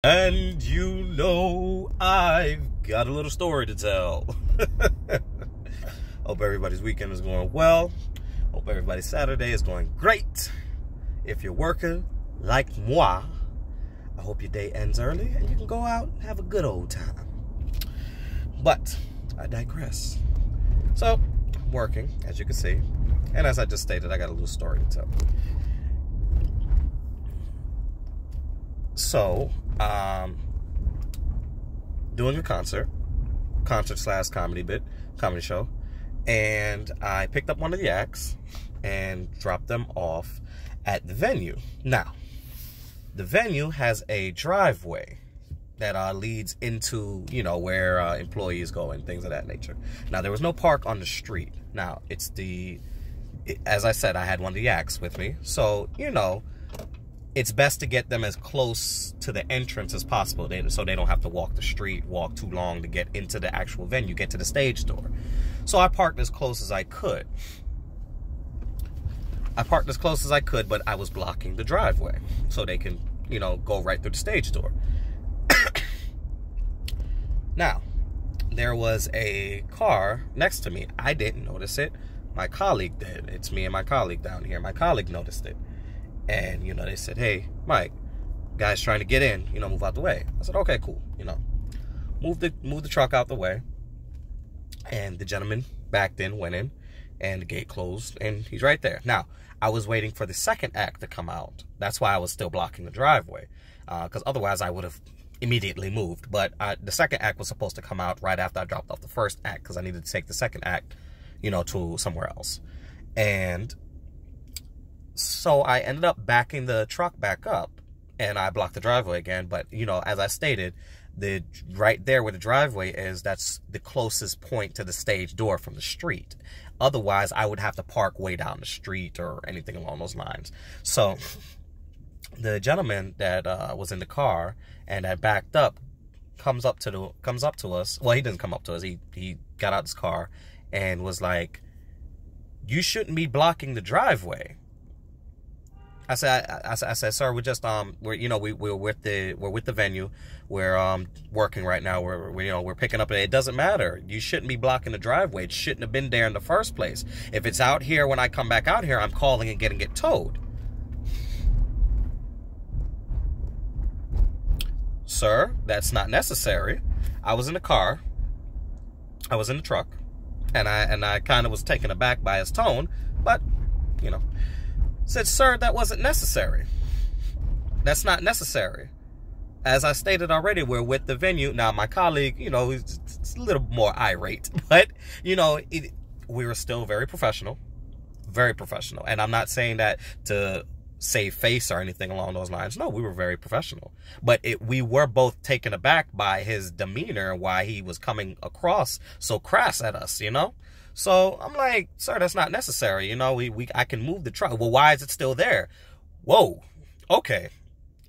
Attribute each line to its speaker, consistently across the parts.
Speaker 1: And you know I've got a little story to tell. Hope everybody's weekend is going well. Hope everybody's Saturday is going great. If you're working like moi, I hope your day ends early and you can go out and have a good old time. But I digress. So, I'm working, as you can see. And as I just stated, I got a little story to tell. So, doing a concert slash comedy show, and I picked up one of the acts and dropped them off at the venue. Now, the venue has a driveway that leads into, where employees go and things of that nature. Now, there was no park on the street. Now, as I said, I had one of the acts with me, so, it's best to get them as close to the entrance as possible so they don't have to walk the street, walk too long to get into the actual venue, get to the stage door. So I parked as close as I could. But I was blocking the driveway so they can, go right through the stage door. Now, there was a car next to me. I didn't notice it. My colleague did. It's me and my colleague down here. My colleague noticed it. And, they said, "Hey, Mike, guy's trying to get in, move out the way." I said, "Okay, cool." Move the truck out the way. And the gentleman backed in, went in, and the gate closed, and he's right there. Now, I was waiting for the second act to come out. That's why I was still blocking the driveway, because otherwise I would have immediately moved. But the second act was supposed to come out right after I dropped off the first act, because I needed to take the second act, to somewhere else. And so I ended up backing the truck back up, and I blocked the driveway again. But, as I stated, right there where the driveway is, that's the closest point to the stage door from the street. Otherwise, I would have to park way down the street or anything along those lines. So the gentleman that was in the car and that backed up comes up to us. Well, he didn't come up to us. He got out his car and was like, "You shouldn't be blocking the driveway." I said, "Sir, we're just we're with the venue. We're working right now. We're picking up. It doesn't matter. You shouldn't be blocking the driveway. It shouldn't have been there in the first place. If it's out here, when I come back out here, I'm calling and getting it towed." "Sir, that's not necessary." I was in the car. I was in the truck, and I kind of was taken aback by his tone, but said, "Sir, that wasn't necessary. That's not necessary. As I stated already, we're with the venue." Now, my colleague, he's a little more irate, but, we were still very professional. Very professional. And I'm not saying that to save face or anything along those lines. No, we were very professional. But we were both taken aback by his demeanor, why he was coming across so crass at us, So I'm like, "Sir, that's not necessary. I can move the truck." "Well, why is it still there?" "Whoa, okay.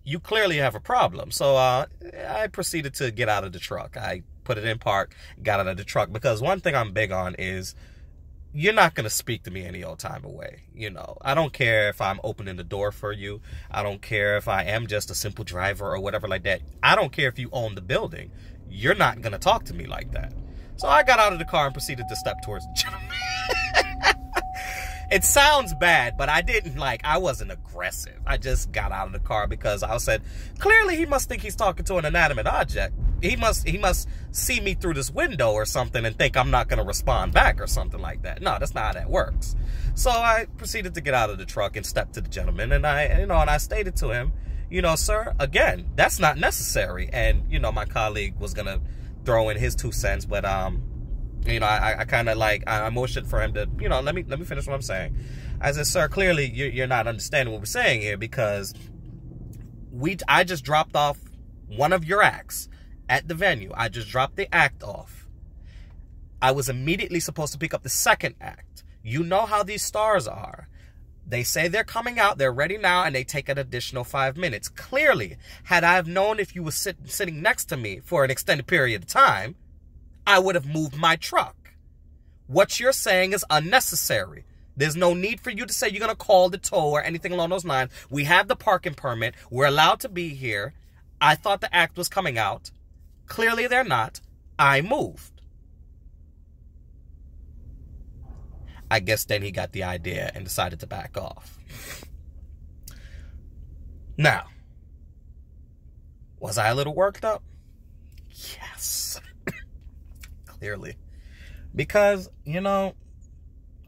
Speaker 1: You clearly have a problem." So I proceeded to get out of the truck. I put it in park, got out of the truck, because one thing I'm big on is you're not going to speak to me any old time away. I don't care if I'm opening the door for you. I don't care if I am just a simple driver or whatever like that. I don't care if you own the building. You're not going to talk to me like that. So I got out of the car and proceeded to step towards the gentleman. It sounds bad, but I wasn't aggressive. I just got out of the car because I said, clearly he must think he's talking to an inanimate object. He must see me through this window or something and think I'm not going to respond back or something like that. No, that's not how that works. So I proceeded to get out of the truck and step to the gentleman, and I stated to him, "Sir, again, that's not necessary." And, my colleague was going to throw in his 2 cents, but I kind of I motioned for him to, let me finish what I'm saying. I said, "Sir, clearly you're not understanding what we're saying here, because I just dropped off one of your acts at the venue. I just dropped the act off. I was immediately supposed to pick up the second act. You know how these stars are. They say they're coming out, they're ready now, and they take an additional 5 minutes. Clearly, had I have known if you were sitting next to me for an extended period of time, I would have moved my truck. What you're saying is unnecessary. There's no need for you to say you're going to call the tow or anything along those lines. We have the parking permit. We're allowed to be here. I thought the act was coming out. Clearly they're not. I moved. I guess then he got the idea and decided to back off. Now, was I a little worked up? Yes. Clearly. Because, you know,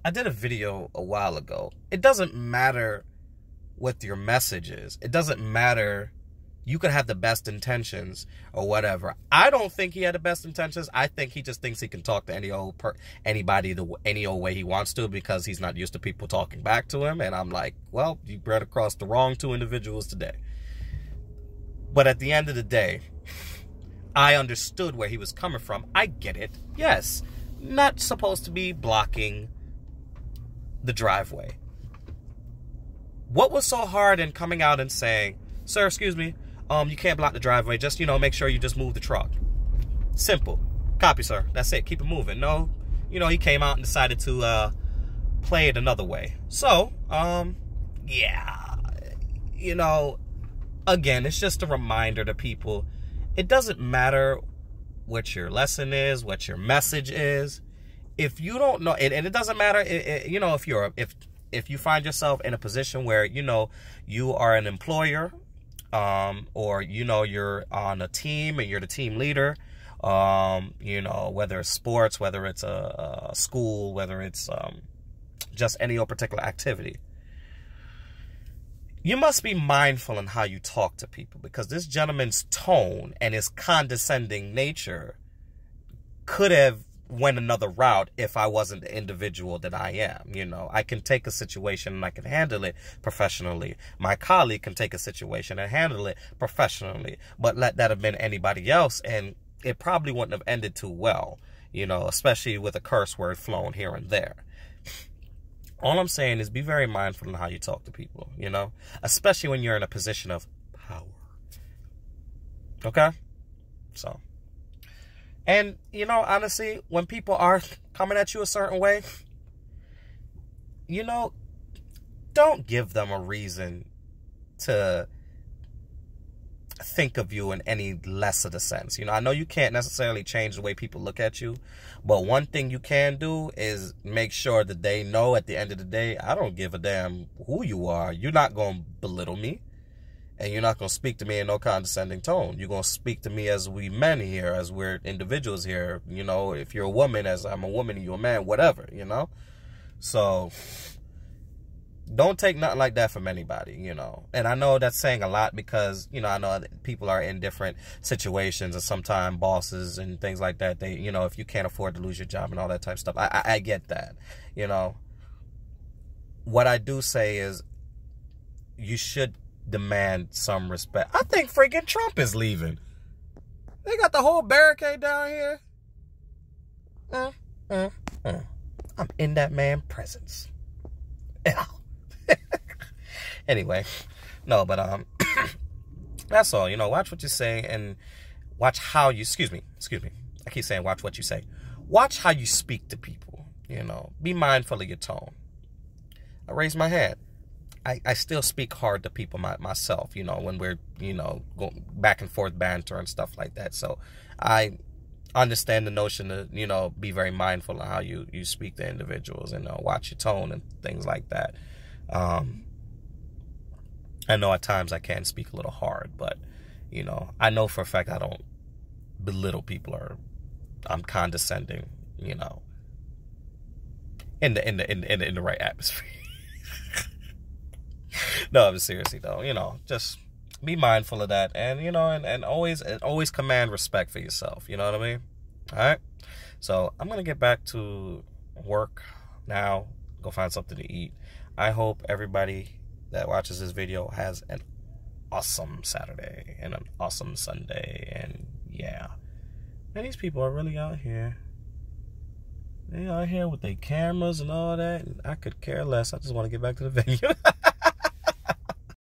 Speaker 1: I did a video a while ago. It doesn't matter what your message is. It doesn't matter. You could have the best intentions or whatever. I don't think he had the best intentions. I think he just thinks he can talk to anybody any old way he wants to because he's not used to people talking back to him. And I'm like, well, you bred across the wrong two individuals today. But at the end of the day, I understood where he was coming from. I get it. Yes, not supposed to be blocking the driveway. What was so hard in coming out and saying, sir, excuse me, you can't block the driveway. Just, you know, make sure you just move the truck. Simple. Copy, sir. That's it. Keep it moving. No, you know, he came out and decided to play it another way. So, yeah, you know, again, it's just a reminder to people. It doesn't matter what your lesson is, what your message is. If you don't know, and it doesn't matter, you know, if you find yourself in a position where, you know, you are an employer, or, you know, you're on a team and you're the team leader, you know, whether it's sports, whether it's a school, whether it's just any particular activity, you must be mindful in how you talk to people, because this gentleman's tone and his condescending nature could have went another route if I wasn't the individual that I am. You know, I can take a situation and I can handle it professionally. My colleague can take a situation and handle it professionally. But let that have been anybody else, and it probably wouldn't have ended too well, you know, especially with a curse word flown here and there. All I'm saying is be very mindful in how you talk to people, you know, especially when you're in a position of power. Okay? So. And, you know, honestly, when people are coming at you a certain way, you know, don't give them a reason to think of you in any less of the sense. You know, I know you can't necessarily change the way people look at you, but one thing you can do is make sure that they know at the end of the day, I don't give a damn who you are. You're not going to belittle me. And you're not going to speak to me in no condescending tone. You're going to speak to me as we men here, as we're individuals here. You know, if you're a woman, as I'm a woman and you're a man, whatever, you know. So don't take nothing like that from anybody, you know. And I know that's saying a lot because, you know, I know that people are in different situations, and sometimes bosses and things like that, they, you know, if you can't afford to lose your job and all that type of stuff, I get that, you know. What I do say is you should demand some respect. I think freaking Trump is leaving. They got the whole barricade down here. I'm in that man's presence. Anyway, no, but that's all. You know, watch what you say and watch how you. Excuse me. I keep saying watch what you say. Watch how you speak to people. You know, be mindful of your tone. I raise my hand. I still speak hard to people myself, you know, when we're, you know, going back and forth banter and stuff like that. So I understand the notion to, you know, be very mindful of how you speak to individuals and watch your tone and things like that. I know at times I can speak a little hard, but, you know, I know for a fact I don't belittle people or I'm condescending, you know, in the right atmosphere. No, I'm seriously though, you know, just be mindful of that, and you know, and always command respect for yourself. You know what I mean? All right. So I'm gonna get back to work now. Go find something to eat. I hope everybody that watches this video has an awesome Saturday and an awesome Sunday, and yeah, man, these people are really out here. They out here with their cameras and all that, and I could care less. I just want to get back to the venue.